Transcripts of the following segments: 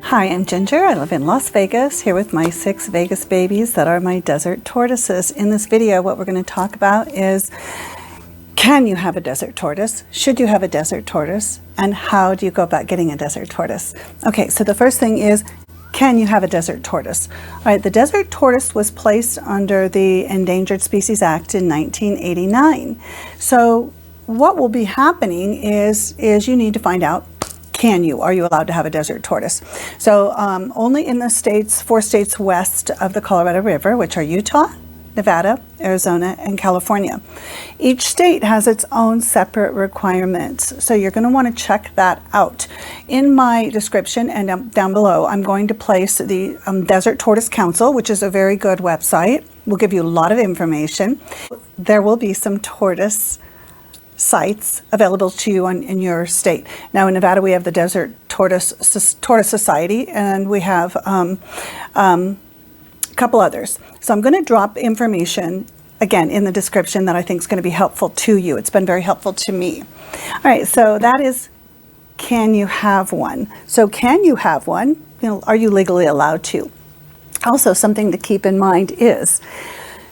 Hi, I'm Ginger. I live in Las Vegas, here with my 6 Vegas babies that are my desert tortoises. In this video, what we're going to talk about is, can you have a desert tortoise? Should you have a desert tortoise? And how do you go about getting a desert tortoise? Okay, so the first thing is, can you have a desert tortoise? All right, the desert tortoise was placed under the Endangered Species Act in 1989. So what will be happening is you need to find out, are you allowed to have a desert tortoise? So only in the states, 4 states west of the Colorado River, which are Utah, Nevada, Arizona, and California. Each state has its own separate requirements, so you're going to want to check that out. In my description and down below, I'm going to place the Desert Tortoise Council, which is a very good website. We'll give you a lot of information. There will be some tortoise sites available to you in your state. Now in Nevada we have the Desert Tortoise Society, and we have a couple others. So I'm going to drop information again in the description that I think is going to be helpful to you. It's been very helpful to me. All right, so that is, can you have one? So can you have one? Are you legally allowed to? Also, something to keep in mind is,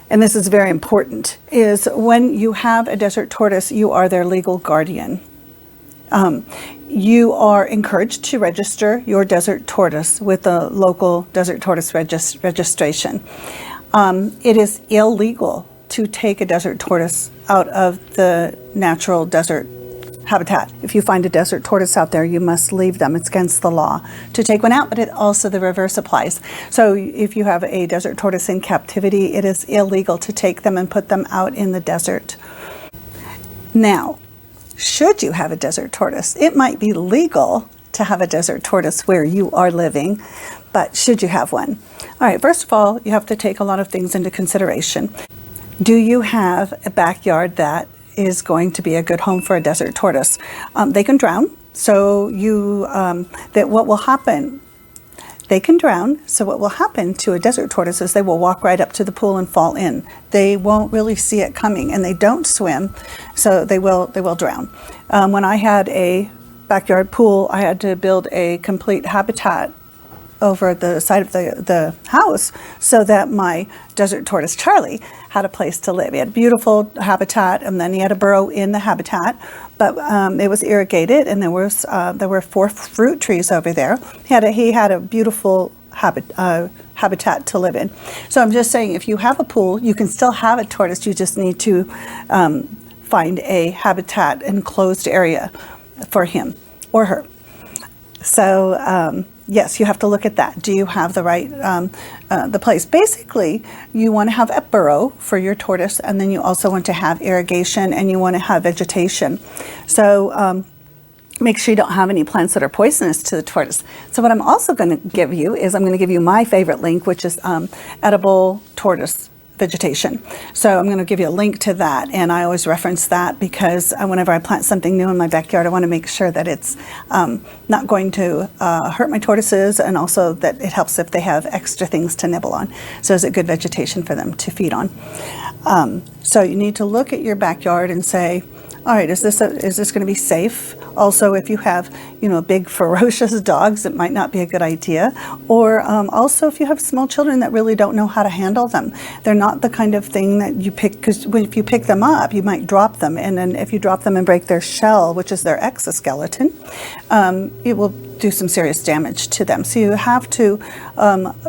and this is very important, is when you have a desert tortoise, you are their legal guardian. You are encouraged to register your desert tortoise with the local desert tortoise registration. It is illegal to take a desert tortoise out of the natural desert habitat. If you find a desert tortoise out there, you must leave them. It's against the law to take one out, but it also the reverse applies. So if you have a desert tortoise in captivity, it is illegal to take them and put them out in the desert. Now, should you have a desert tortoise? It might be legal to have a desert tortoise where you are living, but should you have one? All right, first of all, you have to take a lot of things into consideration. Do you have a backyard that is going to be a good home for a desert tortoise? They can drown, so what will happen? They can drown, so what will happen to a desert tortoise is they will walk right up to the pool and fall in. They won't really see it coming, and they don't swim, so they will drown. When I had a backyard pool, I had to build a complete habitat over the side of the house so that my desert tortoise Charlie had a place to live. He had a beautiful habitat, and then he had a burrow in the habitat, but it was irrigated, and there were 4 fruit trees over there. He had a beautiful habitat to live in. So I'm just saying, if you have a pool, you can still have a tortoise. You just need to find a habitat enclosed area for him or her. So yes, you have to look at that. Do you have the right the place? Basically, you want to have a burrow for your tortoise, and then you also want to have irrigation, and you want to have vegetation. So make sure you don't have any plants that are poisonous to the tortoise. So what I'm also going to give you is, I'm going to give you my favorite link, which is edible tortoise vegetation. So I'm going to give you a link to that, and I always reference that because whenever I plant something new in my backyard, I want to make sure that it's not going to hurt my tortoises, and also that it helps if they have extra things to nibble on. So is it good vegetation for them to feed on? So you need to look at your backyard and say, all right, is this going to be safe? Also, if you have, big ferocious dogs, it might not be a good idea. Or also, if you have small children that really don't know how to handle them, they're not the kind of thing that you pick, because if you pick them up, you might drop them. And then if you drop them and break their shell, which is their exoskeleton, it will do some serious damage to them. So you have to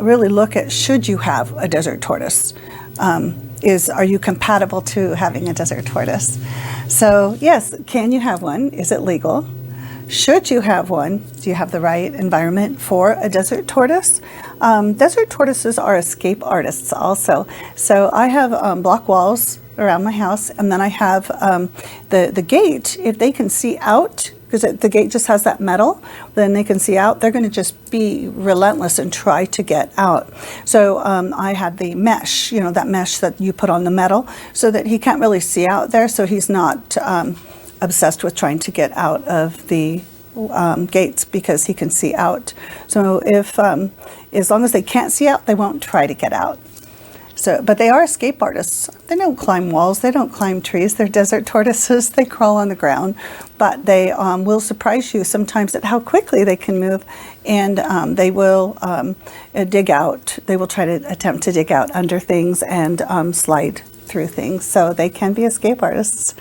really look at, should you have a desert tortoise? Are you compatible to having a desert tortoise? So yes, can you have one? Is it legal? Should you have one? Do you have the right environment for a desert tortoise? Desert tortoises are escape artists also. So I have block walls around my house, and then I have the gate. If they can see out, because the gate just has that metal, then they can see out, they're going to just be relentless and try to get out. So I had the mesh, that mesh that you put on the metal, so that he can't really see out there, so he's not obsessed with trying to get out of the gates, because he can see out. So if as long as they can't see out, they won't try to get out. So, but they are escape artists. They don't climb walls. They don't climb trees. They're desert tortoises. They crawl on the ground, but they will surprise you sometimes at how quickly they can move, and they will dig out. They will try to attempt to dig out under things and slide through things. So they can be escape artists.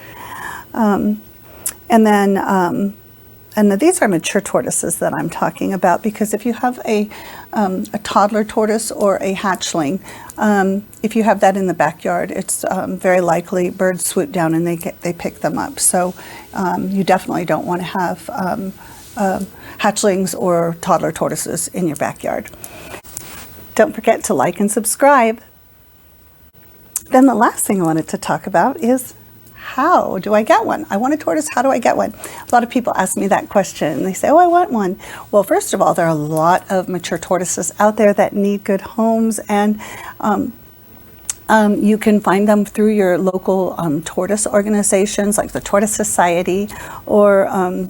And these are mature tortoises that I'm talking about, because if you have a toddler tortoise or a hatchling, if you have that in the backyard, it's very likely birds swoop down and they pick them up. So you definitely don't want to have hatchlings or toddler tortoises in your backyard. Don't forget to like and subscribe. Then the last thing I wanted to talk about is, how do I get one? I want a tortoise. How do I get one? A lot of people ask me that question. They say, oh, I want one. Well, first of all, there are a lot of mature tortoises out there that need good homes, and you can find them through your local tortoise organizations like the Tortoise Society, or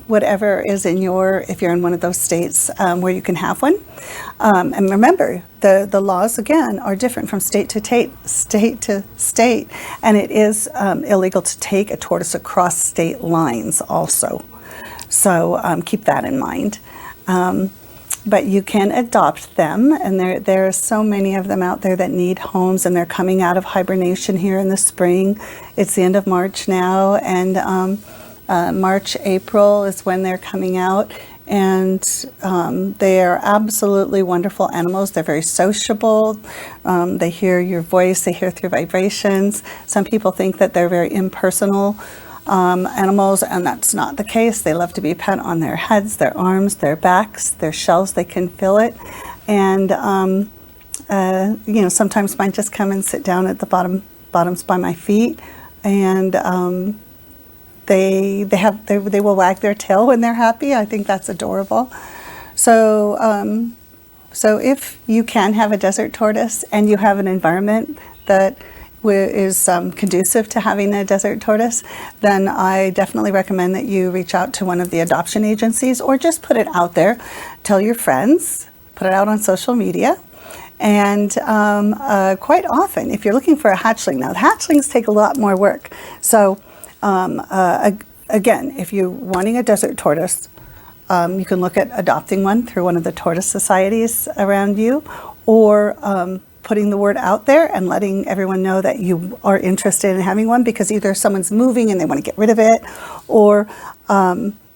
whatever is in if you're in one of those states where you can have one. And remember, the laws, again, are different from state to state, and it is illegal to take a tortoise across state lines also. So keep that in mind. But you can adopt them, and there are so many of them out there that need homes, and they're coming out of hibernation here in the spring. It's the end of March now, and March, April is when they're coming out, and they are absolutely wonderful animals. They're very sociable. They hear your voice, they hear through vibrations. Some people think that they're very impersonal animals, and that's not the case. They love to be pet on their heads, their arms, their backs, their shells. They can feel it, and sometimes mine just come and sit down at the bottoms by my feet, and they will wag their tail when they're happy. I think that's adorable. So if you can have a desert tortoise and you have an environment that is conducive to having a desert tortoise, then I definitely recommend that you reach out to one of the adoption agencies, or just put it out there. Tell your friends, put it out on social media. And quite often, if you're looking for a hatchling, now the hatchlings take a lot more work. So again, if you're wanting a desert tortoise, you can look at adopting one through one of the tortoise societies around you, or putting the word out there and letting everyone know that you are interested in having one, because either someone's moving and they want to get rid of it, or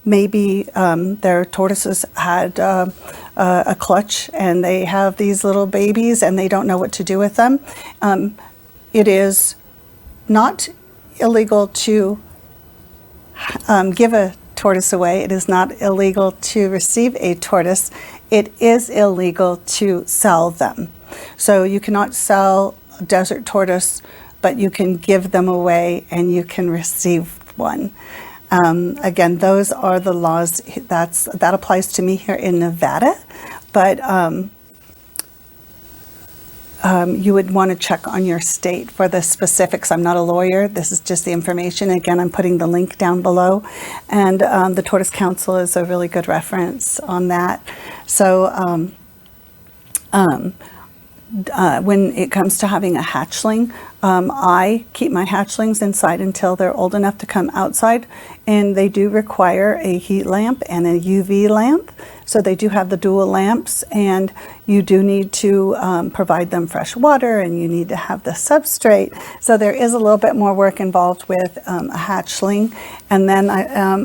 maybe their tortoises had a clutch and they have these little babies and they don't know what to do with them. It is not illegal to give a tortoise away. It is not illegal to receive a tortoise. It is illegal to sell them. So you cannot sell a desert tortoise, but you can give them away and you can receive one. Again, those are the laws. That applies to me here in Nevada, but you would want to check on your state for the specifics. I'm not a lawyer. This is just the information. Again, I'm putting the link down below, and the Tortoise Council is a really good reference on that. So when it comes to having a hatchling, I keep my hatchlings inside until they're old enough to come outside, and they do require a heat lamp and a UV lamp. So they do have the dual lamps, and you do need to provide them fresh water, and you need to have the substrate. So there is a little bit more work involved with a hatchling. And then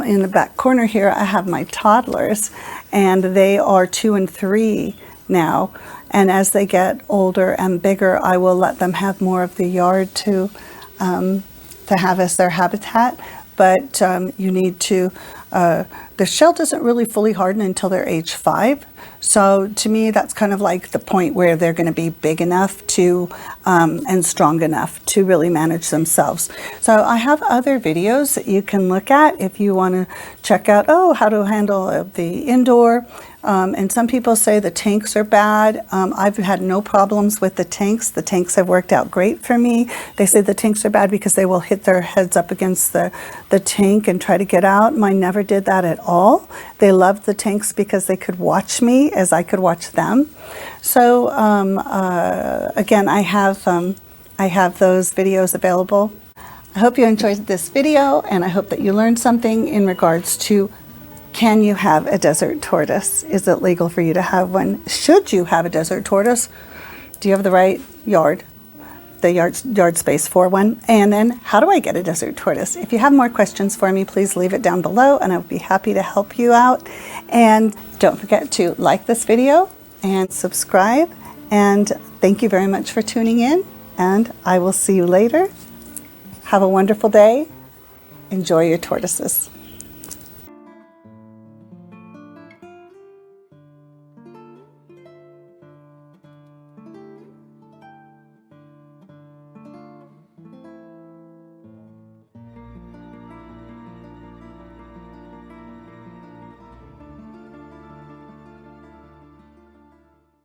in the back corner here, I have my toddlers, and they are 2 and 3 now. And as they get older and bigger, I will let them have more of the yard to have as their habitat. But you need to, the shell doesn't really fully harden until they're age 5. So to me, that's kind of like the point where they're going to be big enough to and strong enough to really manage themselves. So I have other videos that you can look at if you want to check out, how to handle the indoor. And some people say the tanks are bad. I've had no problems with the tanks. The tanks have worked out great for me. They say the tanks are bad because they will hit their heads up against the tank and try to get out. Mine never did that at all. They loved the tanks because they could watch me as I could watch them. So again, I have I have those videos available. I hope you enjoyed this video, and I hope that you learned something in regards to, can you have a desert tortoise? Is it legal for you to have one? Should you have a desert tortoise? Do you have the right yard? The yard space for one? And then, how do I get a desert tortoise? If you have more questions for me, please leave it down below and I'll be happy to help you out. And don't forget to like this video and subscribe. And thank you very much for tuning in, and I will see you later. Have a wonderful day. Enjoy your tortoises.